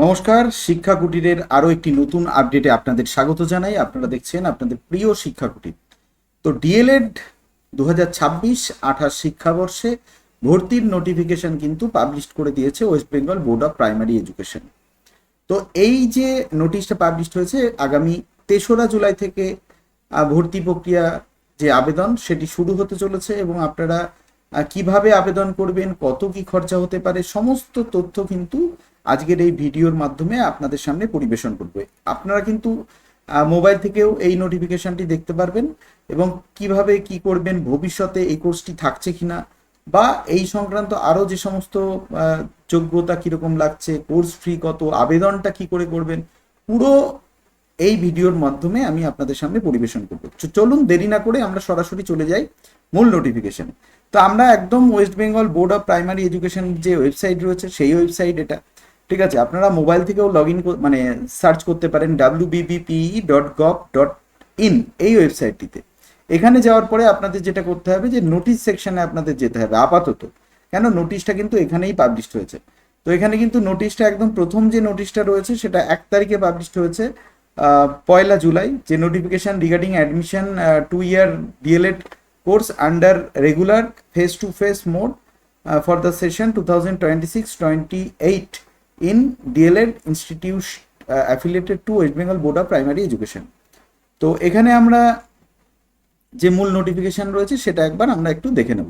নমস্কার, শিক্ষা কুটিরের আরো একটি নতুন আপডেটে আপনাদের স্বাগত জানাই। আপনারা দেখছেন আপনাদের প্রিয় শিক্ষা কুটির। তো ডিএলএড 2026-28 শিক্ষাবর্ষে ভর্তির নোটিফিকেশন কিন্তু পাবলিশ করে দিয়েছে West Bengal board of primary Education. তো এই যে নোটিশটা পাবলিশ হয়েছে, আগামী 3রা জুলাই থেকে ভর্তি প্রক্রিয়া যে আবেদন সেটি শুরু হতে চলেছে এবং আপনারা কিভাবে আবেদন করবেন, কত কি খরচা হতে পারে, সমস্ত তথ্য কিন্তু আজকের এই ভিডিওর মাধ্যমে আপনাদের সামনে পরিবেশন করবে। আপনারা কিন্তু মোবাইল থেকেও এই নোটিফিকেশনটি দেখতে পারবেন এবং কিভাবে কি করবেন, ভবিষ্যতে এই কোর্সটি থাকছে কিনা বা এই সংক্রান্ত আরও যে সমস্ত যোগ্যতা কীরকম লাগছে, কোর্স ফি কত, আবেদনটা কি করে করবেন, পুরো এই ভিডিওর মাধ্যমে আমি আপনাদের সামনে পরিবেশন করব। চলুন দেরি না করে আমরা সরাসরি চলে যাই মূল নোটিফিকেশনে। তো আমরা একদম West Bengal board of primary education যে ওয়েবসাইট রয়েছে সেই ওয়েবসাইট এটা, ঠিক আছে। আপনারা মোবাইল থেকেও লগ ইন মানে সার্চ করতে পারেন wbbpe.gov.in এই ওয়েবসাইটটিতে। এখানে যাওয়ার পরে আপনাদের যেটা করতে হবে যে নোটিশ সেকশনে আপনাদের যেতে হবে আপাতত, কেন নোটিশটা কিন্তু এখানেই পাবলিশ হয়েছে। তো এখানে কিন্তু নোটিশটা একদম প্রথম যে নোটিশটা রয়েছে সেটা 1 তারিখে পাবলিশ হয়েছে, 1 জুলাই, যে notification regarding admission 2 year DElEd course under regular face to face mode for the session 2026-28 in DElEd institute affiliated to West Bengal board of primary Education. তো এখানে আমরা যে মূল নোটিফিকেশন রয়েছে সেটা একবার আমরা একটু দেখে নেব।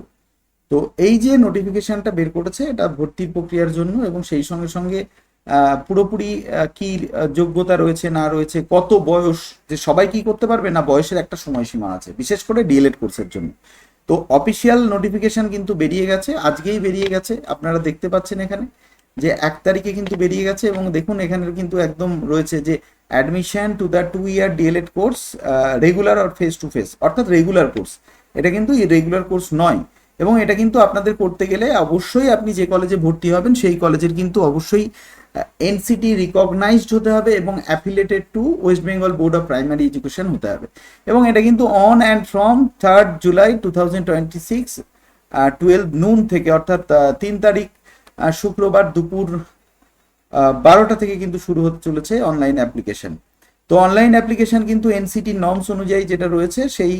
তো এই যে নোটিফিকেশনটা বের করেছে এটা ভর্তি প্রক্রিয়ার জন্য এবং সেই সঙ্গে সঙ্গে পুরোপুরি কি যোগ্যতা রয়েছে না রয়েছে, কত বয়স, যে সবাই কি করতে পারবে না, বয়সের একটা সময়সীমা আছে বিশেষ করে ডিএলএড কোর্সের জন্য। তো অফিসিয়াল নোটিফিকেশন কিন্তু বেরিয়ে গেছে, আজকেই বেরিয়ে গেছে। আপনারা দেখতে পাচ্ছেন এখানে যে 1 তারিখে কিন্তু বেরিয়ে গেছে এবং দেখুন এখানে কিন্তু একদম রয়েছে যে admission to the 2 year DElEd course regular আর ফেস টু ফেস, অর্থাৎ রেগুলার কোর্স। এটা কিন্তু রেগুলার কোর্স নয় এবং এটা কিন্তু আপনাদের করতে গেলে অবশ্যই আপনি যে কলেজে ভর্তি হবেন সেই কলেজের কিন্তু অবশ্যই এনসিটি রিকগনাইজড হতে হবে এবং affiliated to West Bengal board of primary education হতে হবে। এবং এটা কিন্তু on and from 3rd July 2026 12 নুন থেকে, অর্থাৎ 3 তারিখ শুক্রবার দুপুর 12টা থেকে কিন্তু শুরু হতে চলেছে অনলাইন অ্যাপ্লিকেশন। তো অনলাইন অ্যাপ্লিকেশন কিন্তু এনসিটি নর্মস অনুযায়ী যেটা রয়েছে সেই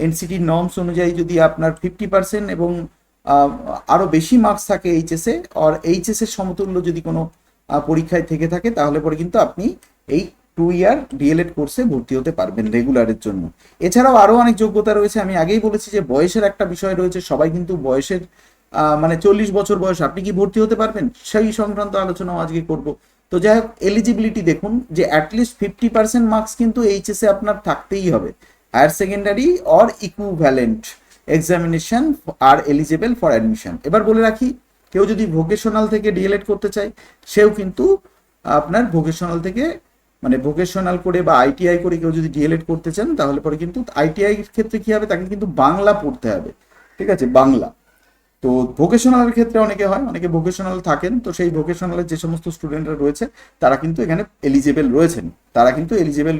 এনসিটি নর্মস অনুযায়ী যদি আপনার 50% এবং আরও বেশি মার্কস থাকে এইচএসে, আর এইচএসের সমতুল্য যদি কোনো পরীক্ষায় থেকে থাকে তাহলে পরে কিন্তু আপনি এই 2 year ডিএলএড কোর্সে ভর্তি হতে পারবেন রেগুলারের জন্য। এছাড়াও আরও অনেক যোগ্যতা রয়েছে। আমি আগেই বলেছি যে বয়সের একটা বিষয় রয়েছে, সবাই কিন্তু বয়সের মানে 40 বছর বয়স আপনি কি ভর্তি হতে পারবেন সেই সংক্রান্ত আলোচনাও আজকে করব। তো যাই হোক, এলিজিবিলিটি দেখুন যে অ্যাটলিস্ট 50% মার্কস কিন্তু এইচএসে আপনার থাকতেই হবে। Higher secondary or equivalent examination are eligible for admission. এবার বলে রাখি, কেউ যদি ভোকেশনাল থেকে ডিএলএড করতে চায় সেও কিন্তু আপনার ভোকেশনাল থেকে, মানে ভোকেশনাল করে বা আইটিআই করে কেউ যদি ডিএলএড করতে চান তাহলে পরে কিন্তু আইটিআই ক্ষেত্রে কি হবে, তাকে কিন্তু বাংলা পড়তে হবে, ঠিক আছে, বাংলা। তো ভোকেশনালের ক্ষেত্রে অনেকে হয়, অনেকে ভোকেশনাল থাকেন, তো সেই ভোকেশনালের যে সমস্ত স্টুডেন্টরা রয়েছে তারা কিন্তু এখানে এলিজিবল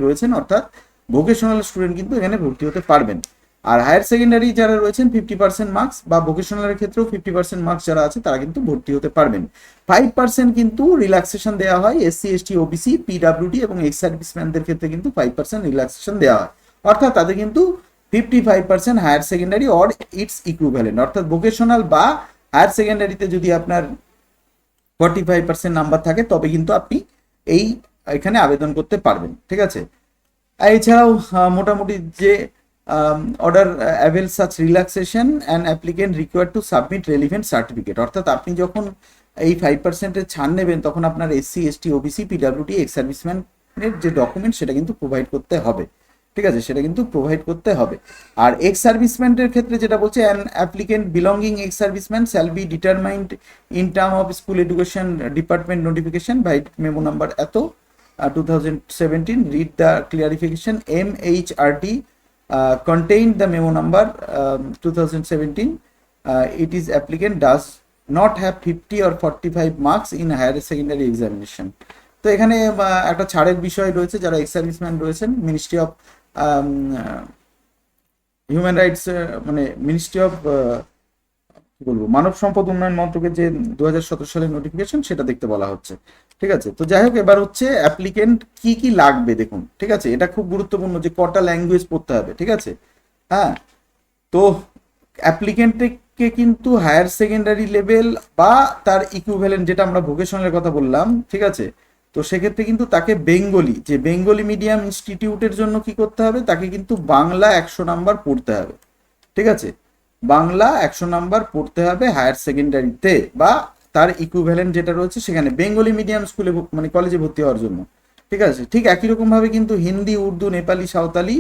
রয়েছেন, অর্থাৎ ভোকেশনাল স্টুডেন্ট কিন্তু এখানে ভর্তি হতে পারবেন। আর হায়ার সেকেন্ডারি যারা রয়েছেন 50% মার্কস বা ভোকেশনালের ক্ষেত্রেও 50% মার্কস যারা আছে তারা কিন্তু ভর্তি হতে পারবেন। 5% কিন্তু রিল্যাক্সেশন দেওয়া হয় এসসি এসটি ওবিসি পিডাব্লিউডি এবং এক্স সার্ভিসম্যানদের ক্ষেত্রে কিন্তু 5% রিল্যাক্সেশন দেওয়া হয়, অর্থাৎ তাদের কিন্তু 55% higher secondary or its equivalent, অর্থাৎ ভোকেশনাল বা হায়ার সেকেন্ডারিতে যদি আপনার 45% নাম্বার থাকে তবে কিন্তু আপনি এই এখানে আবেদন করতে পারবেন, ঠিক আছে। এছাড়াও মোটামুটি যে order avail such relaxation and applicant required to submit relevant certificate, অর্থাৎ আপনি যখন এই 5%-এর ছাড় নেবেন তখন আপনার SC ST OBC PWD ex সার্ভিসম্যানের যে ডকুমেন্ট সেটা কিন্তু প্রোভাইড করতে হবে, ঠিক আছে, সেটা কিন্তু প্রোভাইড করতে হবে। আর এক্স সার্ভিসম্যানের ক্ষেত্রে যেটা বলছে, an applicant belonging ex serviceman shall be determined in term of school education department notification by memo number এত 2017, read the clarification MHRD contained the memo number 2017. It is applicant does not have 50 or 45 marks in higher secondary examination. তো এখানে একটা ছাড়ের বিষয় রয়েছে, যারা ex serviceman রয়েছেন ministry of human rights, মানে মিনিস্ট্রি অফ কি বলবো, মানব সম্পদ উন্নয়ন মন্ত্রকের যে 2017 সালের নোটিফিকেশন সেটা দেখতে বলা হচ্ছে। ঠিক আছে, তো যাই হোক, এবার হচ্ছে অ্যাপ্লিকেন্ট কি কি লাগবে দেখুন। ঠিক আছে, এটা খুব গুরুত্বপূর্ণ যে কটা ল্যাঙ্গুয়েজ পড়তে হবে। ঠিক আছে, হ্যাঁ, তো অ্যাপ্লিকেন্টকে কিন্তু হায়ার সেকেন্ডারি লেভেল বা তার ইকুইভ্যালেন্ট, যেটা আমরা ভোকেশনালের কথা বললাম, ঠিক আছে, তো সেক্ষেত্রে কিন্তু তাকে বেঙ্গলি, যে বেঙ্গলি মিডিয়াম ইনস্টিটিউটের জন্য কি করতে হবে, তাকে কিন্তু বাংলা 100 নাম্বার পড়তে হবে। ঠিক আছে, বাংলা 100 নাম্বার পড়তে হবে হায়ার সেকেন্ডারিতে বা তার ইকুইভ্যালেন্ট যেটা রয়েছে সেখানে, বেঙ্গলি মিডিয়াম স্কুলে মানে কলেজে ভর্তি হওয়ার জন্য। ঠিক আছে, ঠিক একই রকমভাবে কিন্তু হিন্দি, উর্দু, নেপালি, সাঁওতালি,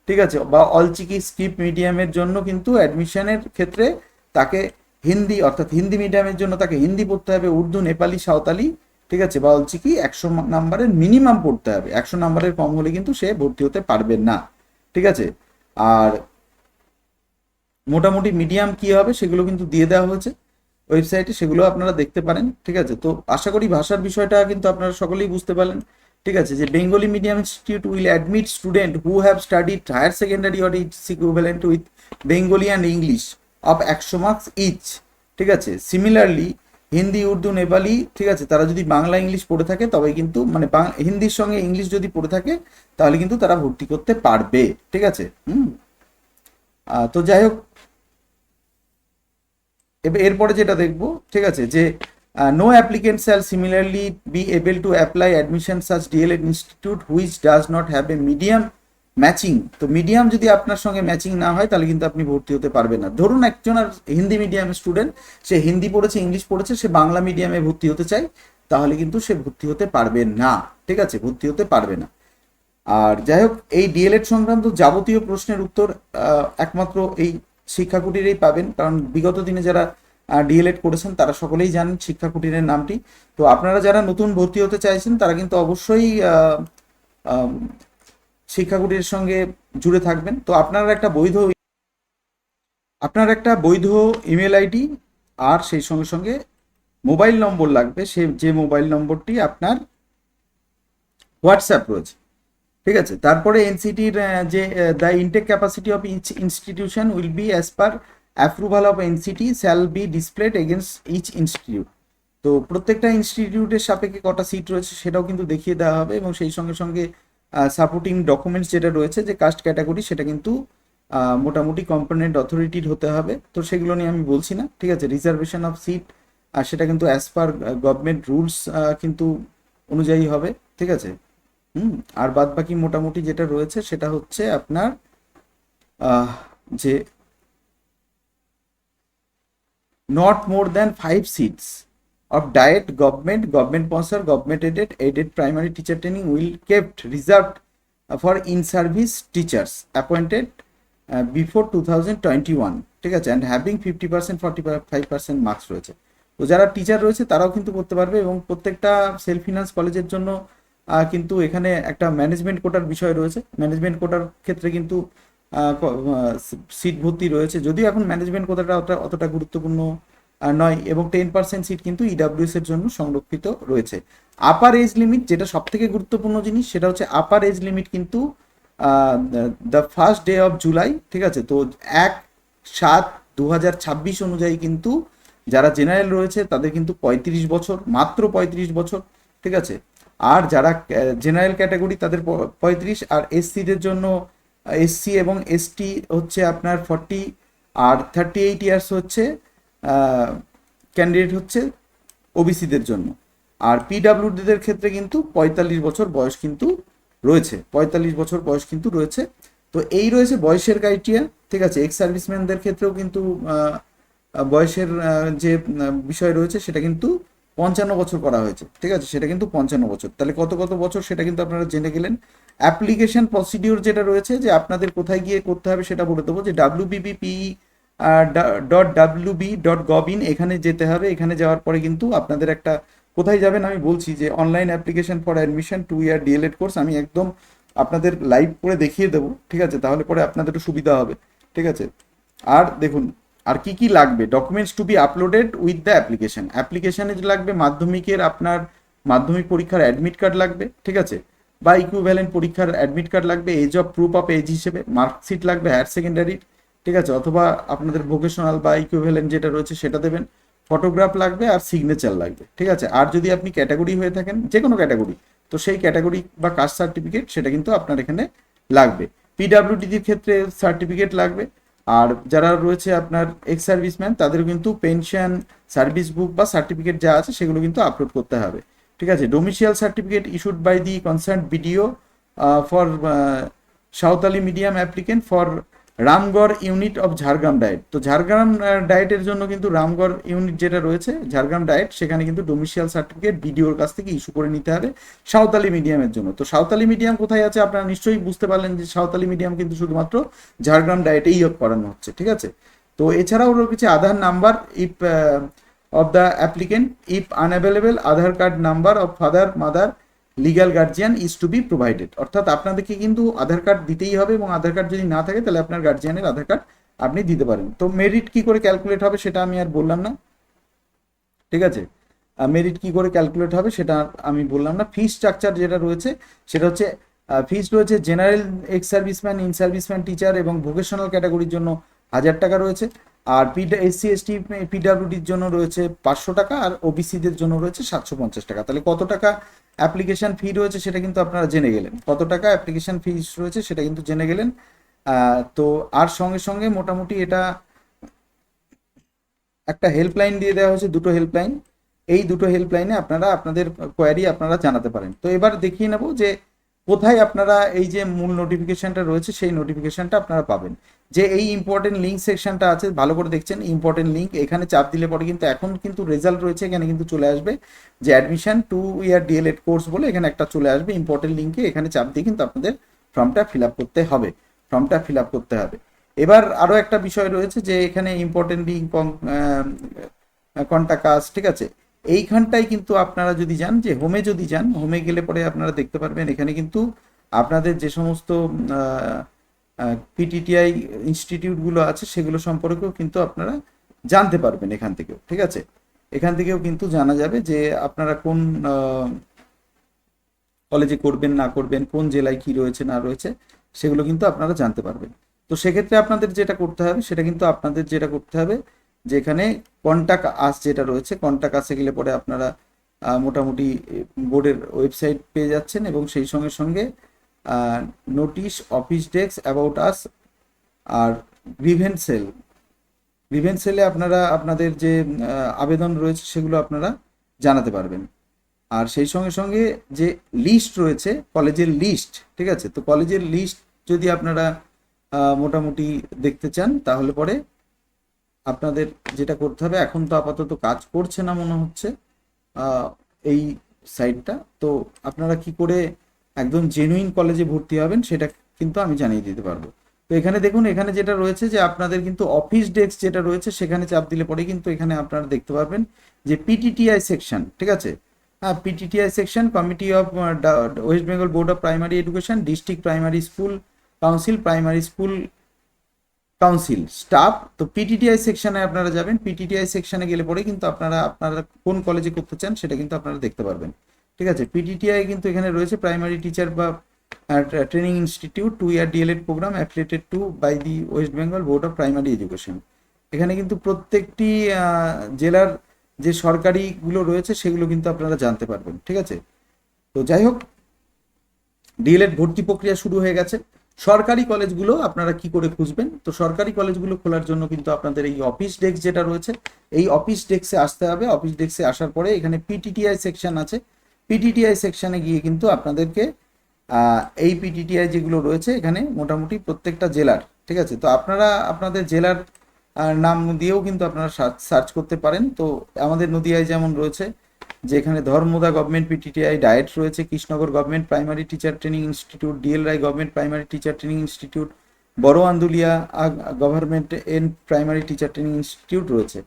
ঠিক আছে, বা অলচিকি স্ক্রিপ্ট মিডিয়ামের জন্য কিন্তু অ্যাডমিশনের ক্ষেত্রে তাকে হিন্দি, অর্থাৎ হিন্দি মিডিয়ামের জন্য তাকে হিন্দি পড়তে হবে, উর্দু, নেপালি, সাঁওতালি, ঠিক আছে, বা অলচিকি 100 নাম্বারের মিনিমাম পড়তে হবে। 100 নাম্বারের কম হলে কিন্তু সে ভর্তি হতে পারবে না। ঠিক আছে, আর মোটামুটি মিডিয়াম কি হবে সেগুলো কিন্তু দিয়ে দেওয়া হয়েছে ওয়েবসাইটে, সেগুলো আপনারা দেখতে পারেন। ঠিক আছে, তো আশা করি ভাষার বিষয়টা কিন্তু আপনারা সকলেই বুঝতে পারলেন। ঠিক আছে, যে Bengali medium institute will admit student who have studied higher secondary or its equivalent with Bengali and English of 100 marks each. ঠিক আছে, সিমিলারলি হিন্দি, উর্দু, নেপালি, ঠিক আছে, তারা যদি বাংলা ইংলিশ পড়ে থাকে তবে কিন্তু মানে হিন্দির সঙ্গে ইংলিশ যদি পড়ে থাকে তাহলে কিন্তু তারা ভর্তি করতে পারবে। ঠিক আছে, তো যাই হোক, এরপরে যেটা দেখবো, ঠিক আছে, যে no applicant shall similarly be able to apply admission such DElEd institute which does not have a medium matching. তো মিডিয়াম যদি আপনার সঙ্গে ম্যাচিং না হয় তাহলে কিন্তু আপনি ভর্তি হতে পারবেন না। ধরুন একজন আর হিন্দি মিডিয়াম স্টুডেন্ট, সে হিন্দি পড়েছে, ইংলিশ পড়েছে, সে বাংলা মিডিয়ামে ভর্তি হতে চায়, তাহলে কিন্তু সে ভর্তি হতে পারবে না। ঠিক আছে, ভর্তি হতে পারবে না। আর যাই হোক, এই ডিএলএড সংক্রান্ত যাবতীয় প্রশ্নের উত্তর একমাত্র এই শিক্ষা কুটিরেই পাবেন, কারণ বিগত দিনে যারা ডিএলএড করেছেন তারা সকলেই জানেন শিক্ষা কুটিরের নামটি। তো আপনারা যারা নতুন ভর্তি হতে চাইছেন তারা কিন্তু অবশ্যই শিক্ষা কুটিরের সঙ্গে জুড়ে থাকবেন। তো আপনার একটা বৈধ ইমেল আইডি আর সেই সঙ্গে সঙ্গে মোবাইল নম্বর লাগবে, সে যে মোবাইল নম্বরটি আপনার হোয়াটসঅ্যাপ রয়েছে। ঠিক আছে, তারপরে এনসিটির যে the intake capacity of each institution will be as per approval of NCTE shall be displayed against each institute. তো প্রত্যেকটা ইনস্টিটিউটের সাপেক্ষে কটা সিট রয়েছে সেটাও কিন্তু দেখিয়ে দেওয়া হবে, এবং সেই সঙ্গে সঙ্গে সাপোর্টিং ডকুমেন্টস যেটা রয়েছে, যে কাস্ট ক্যাটাগরি, সেটা কিন্তু মোটামুটি কম্পোনেন্ট অথরিটির হতে হবে। তো সেগুলো নিয়ে আমি বলছি না। ঠিক আছে, রিজার্ভেশন অফ সিট আর সেটা কিন্তু অ্যাজ পার গভর্নমেন্ট রুলস কিন্তু অনুযায়ী হবে। ঠিক আছে, আর বাদ বাকি মোটামুটি যেটা রয়েছে সেটা হচ্ছে আপনার যে not more than 5 seats of DIET government sponsor, government aided primary teacher training will kept reserved for in service teachers appointed before 2021। ঠিক আছে, অ্যান্ড হ্যাভিং 50%, 45% মার্কস রয়েছে। তো যারা টিচার রয়েছে তারাও কিন্তু করতে পারবে, এবং প্রত্যেকটা সেলফ ফিনান্স কলেজের জন্য কিন্তু এখানে একটা ম্যানেজমেন্ট কোটার বিষয় রয়েছে। ম্যানেজমেন্ট কোটার ক্ষেত্রে কিন্তু সিট ভর্তি রয়েছে, যদিও এখন ম্যানেজমেন্ট কোটাটা অতটা গুরুত্বপূর্ণ নয়, এবং 10% সিট কিন্তু ইডাব্লিউএস এর জন্য সংরক্ষিত রয়েছে। আপার এজ লিমিট, যেটা সব থেকে গুরুত্বপূর্ণ জিনিস, সেটা হচ্ছে আপার এজ লিমিট কিন্তু the first day of July. ঠিক আছে, তো 1/7/2026 অনুযায়ী কিন্তু যারা জেনারেল রয়েছে তাদের কিন্তু 35 বছর, মাত্র 35 বছর। ঠিক আছে, আর যারা জেনারেল ক্যাটাগরি তাদের 35, আর এসসিদের জন্য, এসসি এবং এসটি হচ্ছে আপনার 40, আর 38 ইয়ার্স হচ্ছে ক্যান্ডিডেট হচ্ছে ওবিসিদের জন্য। আর পিডাব্লিউডিদের ক্ষেত্রে কিন্তু 45 বছর বয়স কিন্তু রয়েছে, 45 বছর বয়স কিন্তু রয়েছে। তো এই রয়েছে বয়সের ক্রাইটেরিয়া। ঠিক আছে, এক্স সার্ভিসম্যানদের ক্ষেত্রেও কিন্তু বয়সের যে বিষয় রয়েছে সেটা কিন্তু 55 বছর করা হয়েছে। ঠিক আছে, সেটা কিন্তু 55 বছর। তাহলে কত কত বছর সেটা কিন্তু আপনারা জেনে গেলেন। অ্যাপ্লিকেশন প্রসিডিওর যেটা রয়েছে, যে আপনাদের কোথায় গিয়ে করতে হবে সেটা বলে দেবো, যে wbbp.wb.gov.in এখানে যেতে হবে। এখানে যাওয়ার পরে কিন্তু আপনাদের একটা, কোথায় যাবেন আমি বলছি, যে online application for admission 2 year D.El.Ed course, আমি একদম আপনাদের লাইভ করে দেখিয়ে দেবো। ঠিক আছে, তাহলে পরে আপনাদের একটু সুবিধা হবে। ঠিক আছে, আর দেখুন আর কি কি লাগবে, documents two be uploaded with the application. অ্যাপ্লিকেশানে লাগবে মাধ্যমিকের আপনার মাধ্যমিক পরীক্ষার অ্যাডমিট কার্ড লাগবে। ঠিক আছে, বা ইকুইভ্যালেন্ট পরীক্ষার অ্যাডমিট কার্ড লাগবে, age of proof of age হিসেবে, মার্কশিট লাগবে হায়ার সেকেন্ডারির। ঠিক আছে, অথবা আপনাদের ভোকেশনাল বা ইকুইভ্যালেন্ট যেটা রয়েছে সেটা দেবেন, ফটোগ্রাফ লাগবে আর সিগনেচার লাগবে। ঠিক আছে, আর যদি আপনি ক্যাটাগরি হয়ে থাকেন যে কোনো ক্যাটাগরি, তো সেই ক্যাটাগরি বা কাস্ট সার্টিফিকেট সেটা কিন্তু আপনার এখানে লাগবে। পিডাব্লিউডির ক্ষেত্রে সার্টিফিকেট লাগবে। আর যারা রয়েছে আপনার এক্স সার্ভিসম্যান তাদের কিন্তু পেনশন, সার্ভিস বুক বা সার্টিফিকেট যা আছে সেগুলো কিন্তু আপলোড করতে হবে। ঠিক আছে, domicile certificate issued by the concern BDO for Santali medium applicant for Ramgarh unit of Jhargram DIET. তো ঝাড়গ্রাম ডায়েটের জন্য কিন্তু রামগড় ইউনিট যেটা রয়েছে ঝাড়গ্রাম ডায়েট, সেখানে কিন্তু ডোমিসিয়াল সার্টিফিকেট বিডিওর কাছ থেকে ইস্যু করে নিতে হবে সাঁওতালি মিডিয়ামের জন্য। তো সাঁওতালি মিডিয়াম কোথায় আছে আপনারা নিশ্চয়ই বুঝতে পারলেন যে সাঁওতালি মিডিয়াম কিন্তু শুধুমাত্র ঝাড়গ্রাম ডায়েটেই করানো হচ্ছে। ঠিক আছে, তো এছাড়াও রয়েছে Aadhaar number if of the applicant, if unavailable Aadhaar card number of father mother legal guardian is to be provided. অর্থাৎ আপনাদেরকে কিন্তু আধার কার্ড দিতেই হবে, এবং আধার কার্ড যদি না থাকে তাহলে আপনার গার্জিয়ানের আধার কার্ড আপনি দিতে পারেন। তো মেরিট কি করে ক্যালকুলেট হবে সেটা আমি আর বললাম না। ঠিক আছে, মেরিট কি করে ক্যালকুলেট হবে সেটা আমি বললাম না। ফি স্ট্রাকচার যেটা রয়েছে সেটা হচ্ছে ফিস রয়েছে general, ex serviceman, in serviceman, teacher এবং ভোকেশনাল ক্যাটাগরির জন্য 1000 টাকা রয়েছে। আর এসসি এসটি পিডাব্লিউডির জন্য রয়েছে 500 টাকা, আর ওবিসিদের জন্য রয়েছে 750 টাকা। তাহলে কত টাকা অ্যাপ্লিকেশন ফি রয়েছে সেটা কিন্তু আপনারা জেনে গেলেন, কত টাকা অ্যাপ্লিকেশন ফিস রয়েছে সেটা কিন্তু জেনে গেলেন। তো আর সঙ্গে সঙ্গে মোটামুটি এটা একটা হেল্পলাইন দিয়ে দেওয়া হয়েছে, দুটো হেল্পলাইন। এই দুটো হেল্পলাইনে আপনারা আপনাদের কোয়ারি আপনারা জানাতে পারেন। তো এবার দেখিয়ে নেব যে কোথায় আপনারা এই যে মূল নোটিফিকেশনটা রয়েছে সেই নোটিফিকেশনটা আপনারা পাবেন। যে এই ইম্পর্টেন্ট লিঙ্ক সেকশনটা আছে, ভালো করে দেখছেন ইম্পর্টেন্ট লিঙ্ক, এখানে চাপ দিলে পরে কিন্তু এখন কিন্তু রেজাল্ট রয়েছে, এখানে কিন্তু চলে আসবে যে অ্যাডমিশন 2 ইয়ার ডিএলএড কোর্স বলে এখানে একটা চলে আসবে ইম্পর্টেন্ট লিঙ্কে, এখানে চাপ দিয়ে কিন্তু আপনাদের ফর্মটা ফিল আপ করতে হবে, ফর্মটা ফিল আপ করতে হবে। এবার আরও একটা বিষয় রয়েছে যে এখানে ইম্পর্টেন্ট লিঙ্ক কন্টাক্ট আস। ঠিক আছে, এইখানটায় কিন্তু আপনারা যদি যান, যে হোমে যদি যান, হোমে গেলে পরে আপনারা দেখতে পারবেন এখানে কিন্তু আপনাদের যে সমস্ত পিটিটিআই ইনস্টিটিউটগুলো আছে সেগুলো সম্পর্কেও কিন্তু আপনারা জানতে পারবেন এখান থেকেও। ঠিক আছে, এখান থেকেও কিন্তু জানা যাবে যে আপনারা কোন কলেজে করবেন না করবেন, কোন জেলায় কি রয়েছে না রয়েছে সেগুলো কিন্তু আপনারা জানতে পারবেন। তো সেক্ষেত্রে আপনাদের যেটা করতে হবে সেটা কিন্তু আপনাদের যেটা করতে হবে, যেখানে কন্টাক্ট আস যেটা রয়েছে, কন্টাক্ট আসে গেলে পরে আপনারা মোটামুটি বোর্ডের ওয়েবসাইট পেয়ে যাচ্ছেন, এবং সেই সঙ্গে সঙ্গে notice, office desk, about us are grievance cell, grievance সেলে আপনারা আপনাদের যে আবেদন রয়েছে সেগুলো আপনারা জানাতে পারবেন। আর সেই সঙ্গে সঙ্গে যে লিস্ট রয়েছে কলেজের লিস্ট, ঠিক আছে, তো কলেজের লিস্ট যদি আপনারা মোটামুটি দেখতে চান তাহলে পরে আপনাদের যেটা করতে হবে, এখন তো আপাতত কাজ করছে না মনে হচ্ছে এই সাইটটা, তো আপনারা কি করে একদম জেনুইন কলেজে ভর্তি হবেন সেটা কিন্তু আমি জানিয়ে দিতে পারবো। তো এখানে দেখুন, এখানে যেটা রয়েছে যে আপনাদের কিন্তু অফিস ডেস্ক যেটা রয়েছে সেখানে চাপ দিলে পরে কিন্তু এখানে আপনারা দেখতে পারবেন যে পিটিটিআই সেকশন। ঠিক আছে, হ্যাঁ, PTTI section, committee of West Bengal board of primary education, district primary school council, primary school council staff. তো পিটিটিআই সেকশনে আপনারা যাবেন, পিটিটিআই সেকশনে গেলে পরে কিন্তু আপনারা কোন কলেজে করতে চান সেটা কিন্তু আপনারা দেখতে পারবেন। ঠিক আছে, পিটিটিআই কিন্তু এখানে রয়েছে প্রাইমারি টিচার বা training institute 2 year DElEd programme affiliated to by the West Bengal board of primary education. এখানে কিন্তু প্রত্যেকটি জেলার যে সরকারিগুলো রয়েছে সেগুলো কিন্তু আপনারা জানতে পারবেন। ঠিক আছে, তো যাই হোক, ডিএলএড ভর্তি প্রক্রিয়া শুরু হয়ে গেছে। সরকারি কলেজগুলো আপনারা কি করে খুঁজবেন, তো সরকারি কলেজগুলো খোলার জন্য কিন্তু আপনাদের এই অফিস ডেস্ক যেটা রয়েছে এই অফিস ডেস্কে আসতে হবে। অফিস ডেস্কে আসার পরে এখানে পিটিটিআই সেকশন আছে, পিটিটিআই সেকশনে গিয়ে কিন্তু আপনাদেরকে এই পিটিটিআই যেগুলো রয়েছে এখানে মোটামুটি প্রত্যেকটা জেলার, ঠিক আছে, তো আপনারা আপনাদের জেলার নাম দিয়েও কিন্তু আপনারা সার্চ করতে পারেন। তো আমাদের নদিয়ায় যেমন রয়েছে যে এখানে ধর্মদা গভর্নমেন্ট পিটিটিআই ডায়েট রয়েছে, Krishnanagar government primary teacher training institute, DL Roy government primary teacher training institute, Bara Andulia government primary teacher training institute রয়েছে।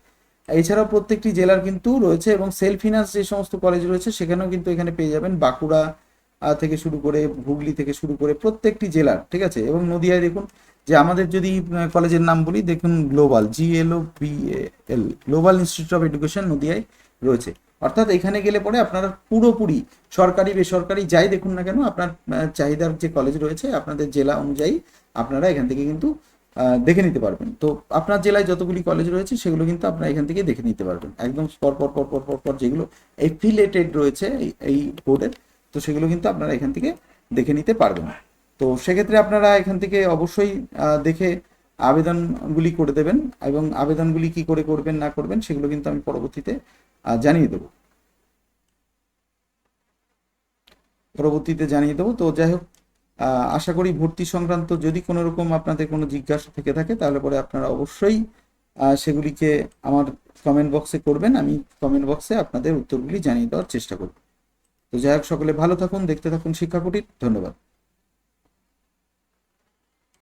এছাড়াও প্রত্যেকটি জেলার কিন্তু রয়েছে, এবং সেলফ ফিনান্স যে সমস্ত কলেজ রয়েছে সেখানেও কিন্তু এখানে পেয়ে যাবেন, বাঁকুড়া থেকে শুরু করে হুগলি থেকে শুরু করে প্রত্যেকটি জেলার। ঠিক আছে, এবং নদিয়ায় দেখুন যে আমাদের যদি কলেজের নাম বলি, দেখুন global, GLOBAL, global institute of education নদিয়ায় রয়েছে। অর্থাৎ এখানে গেলে পরে আপনারা পুরোপুরি সরকারি বেসরকারি যাই দেখুন না কেন, আপনার চাহিদার যে কলেজ রয়েছে আপনাদের জেলা অনুযায়ী আপনারা এখান থেকে কিন্তু দেখে নিতে পারবেন। তো আপনার জেলায় যতগুলি কলেজ রয়েছে সেগুলো কিন্তু আপনারা এখান থেকে দেখে নিতে পারবেন, একদম পর পর পর পর পর পর যেগুলো এফিলেটেড রয়েছে এই বোর্ডের, তো সেগুলো কিন্তু আপনারা এখান থেকে দেখে নিতে পারবেন। তো সেক্ষেত্রে আপনারা এখান থেকে অবশ্যই দেখে আবেদনগুলি করে দেবেন, এবং আবেদনগুলি কি করে করবেন না করবেন সেগুলো কিন্তু আমি পরবর্তীতে জানিয়ে দেবো। তো যাই হোক, আশা করি ভর্তি সংক্রান্ত যদি কোনো রকম আপনাদের কোনো জিজ্ঞাসা থেকে থাকে তাহলে পরে আপনারা অবশ্যই সেগুলিকে আমার কমেন্ট বক্সে করবেন, আমি কমেন্ট বক্সে আপনাদের উত্তরগুলি জানিয়ে দেওয়ার চেষ্টা করব। তো যাই হোক, সকলে ভালো থাকুন, দেখতে থাকুন শিক্ষা কুটির। ধন্যবাদ।